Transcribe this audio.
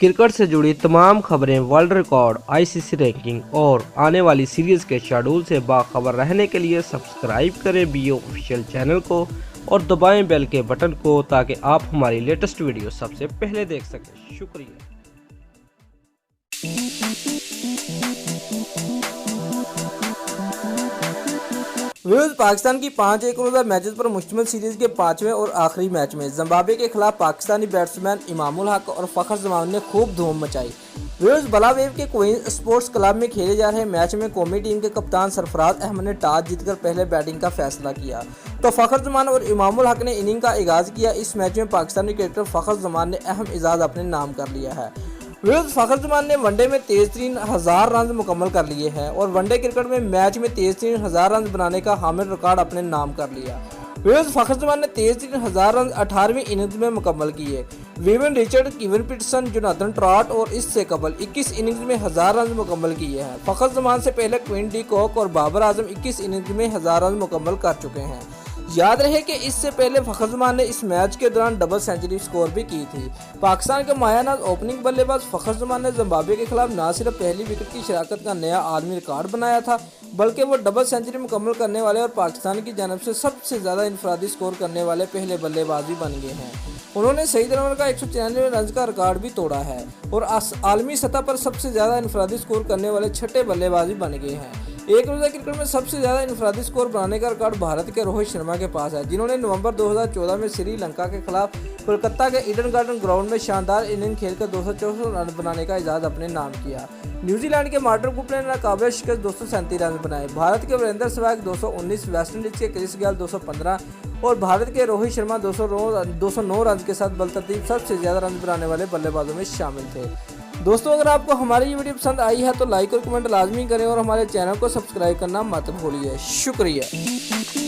Cricket से जुड़ी तमाम खबरें, वर्ल्ड रिकॉर्ड, आईसीसी रैंकिंग और आने वाली सीरीज के शेड्यूल से बाखबर रहने के लिए सब्सक्राइब करें बीओ ऑफिशियल चैनल को और दबाएं बेल के बटन को ताकि आप हमारी लेटेस्ट वीडियो सबसे पहले देख सकें। शुक्रिया। पाकिस्तान की 5 एक रोज़ा मैचेस पर मुश्तमिल सीरीज के 5वें और आखिरी मैच में जिम्बाब्वे के खिलाफ पाकिस्तानी बैट्समैन इमामुल हक और फ़खर जमान ने खूब धूम मचाई। बलावेव के क्वीन स्पोर्ट्स क्लब में खेले जा रहे मैच में कौमी टीम के कप्तान सरफराज अहमद ने टॉस जीतकर पहले बैटिंग का फैसला किया तो फ़खर जमान और इमामुल हक ने इनिंग का आगाज किया। इस मैच में पाकिस्तानी क्रिकेटर फ़खर जमान ने अहम एजाज अपने नाम कर लिया है। फ़खर जमान ने वनडे में तेज तरीन 1000 रन मुकम्मल कर लिए हैं और वनडे क्रिकेट में मैच में तेज तरीन 1000 रन बनाने का हामिल रिकॉर्ड अपने नाम कर लिया। फ़खर जमान ने तेज तरीन 1000 रन 18वीं इनिंग्स में मुकम्मल किए। Vivian Richard, Kevin Pietersen, Jonathan Trott और इससे कबल 21 इनिंग्स में 1000 रन मुकम्मल किए हैं। फ़खर जमान से पहले क्विन डी कॉक और बाबर आजम 21 इनिंग्स में 1000 रन मुकम्मल कर चुके हैं। याद रहे कि इससे पहले फ़खर जमान ने इस मैच के दौरान डबल सेंचुरी स्कोर भी की थी। पाकिस्तान के मायानाज ओपनिंग बल्लेबाज फ़खर जमान ने जिम्बाब्वे के खिलाफ न सिर्फ पहली विकेट की शराकत का नया आलमी रिकॉर्ड बनाया था बल्कि वो डबल सेंचुरी मुकम्मल करने वाले और पाकिस्तान की जानब से सबसे ज़्यादा इनफरादी स्कोर करने वाले पहले बल्लेबाज भी बन गए हैं। उन्होंने सईद अनवर का 194 रन का रिकॉर्ड भी तोड़ा है और आलमी सतह पर सबसे ज़्यादा इनफरादी स्कोर करने वाले छठे बल्लेबाज भी बन गए हैं। एक रोज़ा क्रिकेट में सबसे ज़्यादा इनफरादी स्कोर बनाने का रिकॉर्ड भारत के रोहित शर्मा के पास है, जिन्होंने नवंबर 2014 में श्रीलंका के खिलाफ कोलकाता के ईडन गार्डन ग्राउंड में शानदार इनिंग खेलकर 264 रन बनाने का एजाज अपने नाम किया। न्यूजीलैंड के मार्टिन कुक ने नाकाबिल शिकस्त 237 रन बनाए। भारत के वीरेंद्र सहवाग 219, वेस्टइंडीज के क्रिस गेल 215 और भारत के रोहित शर्मा 209 रन के साथ बलतरतीब सबसे ज़्यादा रन बनाने वाले बल्लेबाजों में शामिल थे। दोस्तों, अगर आपको हमारी ये वीडियो पसंद आई है तो लाइक और कमेंट लाजमी करें और हमारे चैनल को सब्सक्राइब करना मत भूलिए। शुक्रिया।